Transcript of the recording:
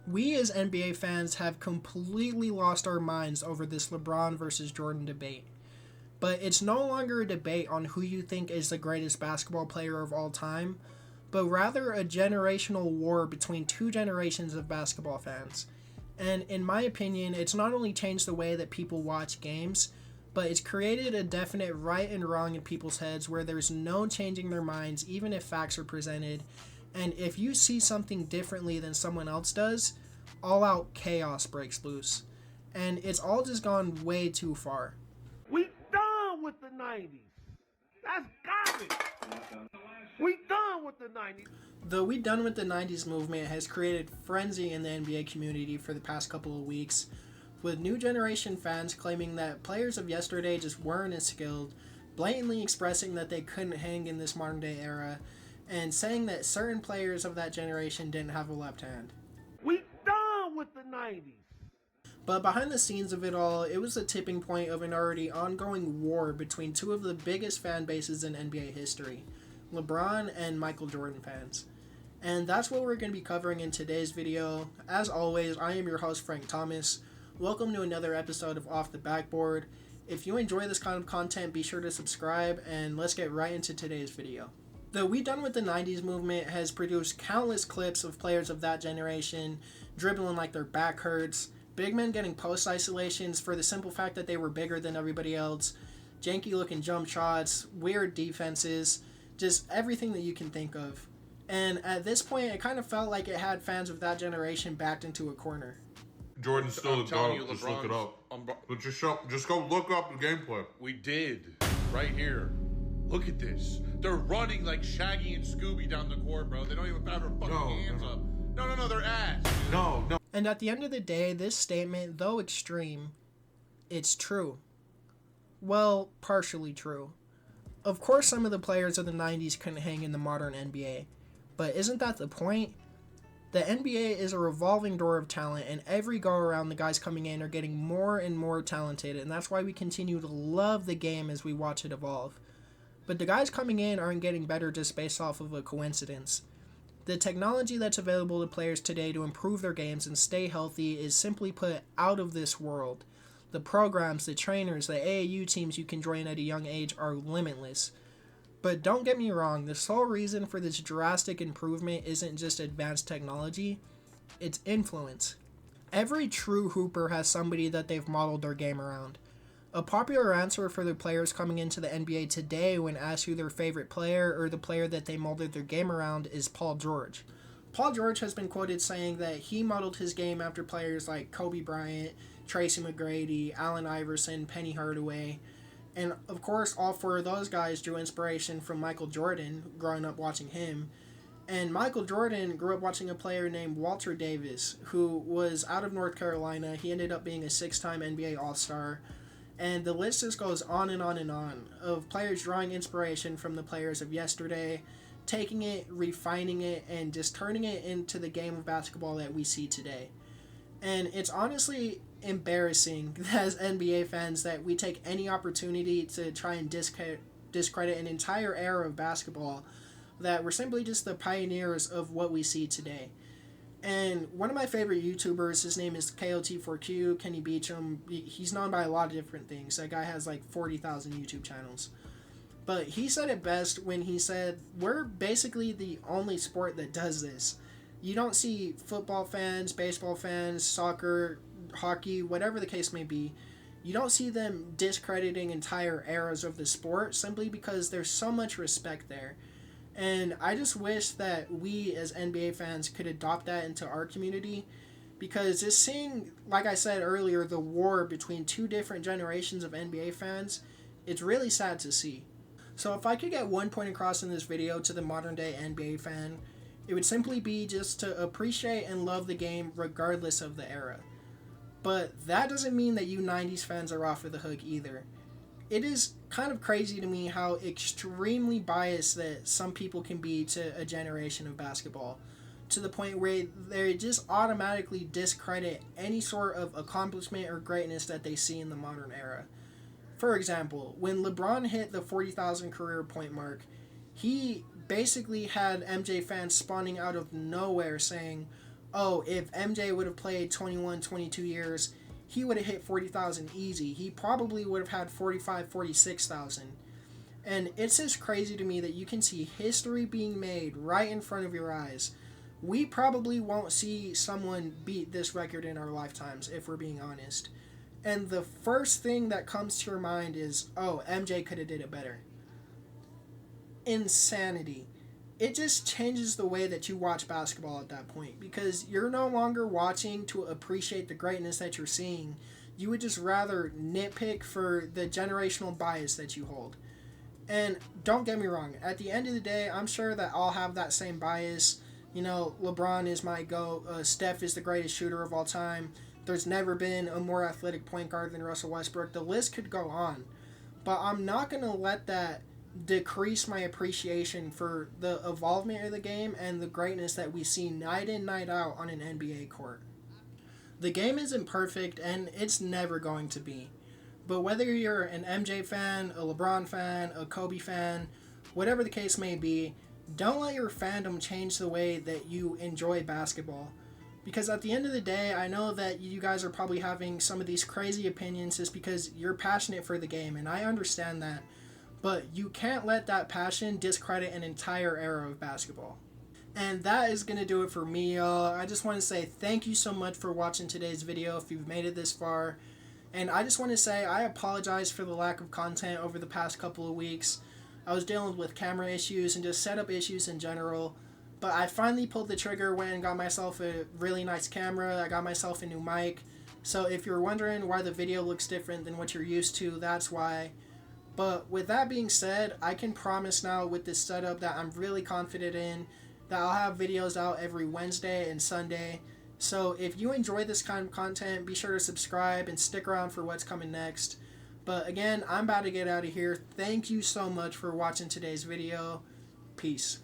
We as NBA fans have completely lost our minds over this LeBron versus Jordan debate. But it's no longer a debate on who you think is the greatest basketball player of all time, but rather a generational war between two generations of basketball fans. And in my opinion, it's not only changed the way that people watch games, but it's created a definite right and wrong in people's heads where there's no changing their minds even if facts are presented. And if you see something differently than someone else does, all out chaos breaks loose. And it's all just gone way too far. We done with the 90s. That's garbage. We done with the 90s. The We Done With the 90s movement has created frenzy in the NBA community for the past couple of weeks, with new generation fans claiming that players of yesterday just weren't as skilled, blatantly expressing that they couldn't hang in this modern day era, and saying that certain players of that generation didn't have a left hand. We done with the 90s. But behind the scenes of it all, it was the tipping point of an already ongoing war between two of the biggest fan bases in NBA history, LeBron and Michael Jordan fans. And that's what we're going to be covering in today's video. As always, I am your host, Frank Thomas. Welcome to another episode of Off the Backboard. If you enjoy this kind of content, be sure to subscribe, and let's get right into today's video. The We Done With the 90s movement has produced countless clips of players of that generation dribbling like their back hurts, big men getting post isolations for the simple fact that they were bigger than everybody else, janky looking jump shots, weird defenses, just everything that you can think of. And at this point, it kind of felt like it had fans of that generation backed into a corner. Jordan's still I'm the telling dog. you, Just look it LeBron's up. But just go look up the gameplay. We did. Right here. Look at this. They're running like Shaggy and Scooby down the court, bro. They don't even have their fucking hands up. No, they're ass. No. And at the end of the day, this statement, though extreme, it's true. Well, partially true. Of course, some of the players of the 90s couldn't hang in the modern NBA, but isn't that the point? The NBA is a revolving door of talent, and every go around, the guys coming in are getting more and more talented, and that's why we continue to love the game as we watch it evolve. But the guys coming in aren't getting better just based off of a coincidence. The technology that's available to players today to improve their games and stay healthy is simply put out of this world. The programs, the trainers, the AAU teams you can join at a young age are limitless. But don't get me wrong, the sole reason for this drastic improvement isn't just advanced technology, it's influence. Every true hooper has somebody that they've modeled their game around. A popular answer for the players coming into the NBA today when asked who their favorite player or the player that they molded their game around is Paul George. Paul George has been quoted saying that he modeled his game after players like Kobe Bryant, Tracy McGrady, Allen Iverson, Penny Hardaway, and of course all four of those guys drew inspiration from Michael Jordan growing up watching him. And Michael Jordan grew up watching a player named Walter Davis, who was out of North Carolina. He ended up being a 6-time NBA All-Star. And the list just goes on and on and on of players drawing inspiration from the players of yesterday, taking it, refining it, and just turning it into the game of basketball that we see today. And it's honestly embarrassing as NBA fans that we take any opportunity to try and discredit an entire era of basketball, that we're simply just the pioneers of what we see today. And one of my favorite YouTubers, his name is KOT4Q, Kenny Beecham. He's known by a lot of different things. That guy has like 40,000 YouTube channels. But he said it best when he said, we're basically the only sport that does this. You don't see football fans, baseball fans, soccer, hockey, whatever the case may be. You don't see them discrediting entire eras of the sport simply because there's so much respect there. And I just wish that we as NBA fans could adopt that into our community, because just seeing, like I said earlier, the war between two different generations of NBA fans, it's really sad to see. So if I could get one point across in this video to the modern day NBA fan, it would simply be just to appreciate and love the game regardless of the era. But that doesn't mean that you 90s fans are off of the hook either. It is kind of crazy to me how extremely biased that some people can be to a generation of basketball, to the point where they just automatically discredit any sort of accomplishment or greatness that they see in the modern era. For example, when LeBron hit the 40,000 career point mark, he basically had MJ fans spawning out of nowhere saying, oh, if MJ would have played 21, 22 years, he would have hit 40,000 easy. He probably would have had 45, 46,000. And it's just crazy to me that you can see history being made right in front of your eyes. We probably won't see someone beat this record in our lifetimes, if we're being honest. And the first thing that comes to your mind is, oh, MJ could have did it better. Insanity. It just changes the way that you watch basketball at that point, because you're no longer watching to appreciate the greatness that you're seeing. You would just rather nitpick for the generational bias that you hold. And don't get me wrong, at the end of the day, I'm sure that I'll have that same bias. You know, LeBron is my GOAT. Steph is the greatest shooter of all time. There's never been a more athletic point guard than Russell Westbrook. The list could go on. But I'm not going to let that decrease my appreciation for the evolvement of the game and the greatness that we see night in, night out on an NBA court. The game isn't perfect, and it's never going to be. But whether you're an MJ fan, a LeBron fan, a Kobe fan, whatever the case may be, don't let your fandom change the way that you enjoy basketball. Because at the end of the day, I know that you guys are probably having some of these crazy opinions just because you're passionate for the game, and I understand that. But you can't let that passion discredit an entire era of basketball. And that is going to do it for me, y'all. I just want to say thank you so much for watching today's video if you've made it this far. And I just want to say I apologize for the lack of content over the past couple of weeks. I was dealing with camera issues and just setup issues in general. But I finally pulled the trigger, went and got myself a really nice camera. I got myself a new mic. So if you're wondering why the video looks different than what you're used to, that's why. But with that being said, I can promise now with this setup that I'm really confident in, that I'll have videos out every Wednesday and Sunday. So if you enjoy this kind of content, be sure to subscribe and stick around for what's coming next. But again, I'm about to get out of here. Thank you so much for watching today's video. Peace.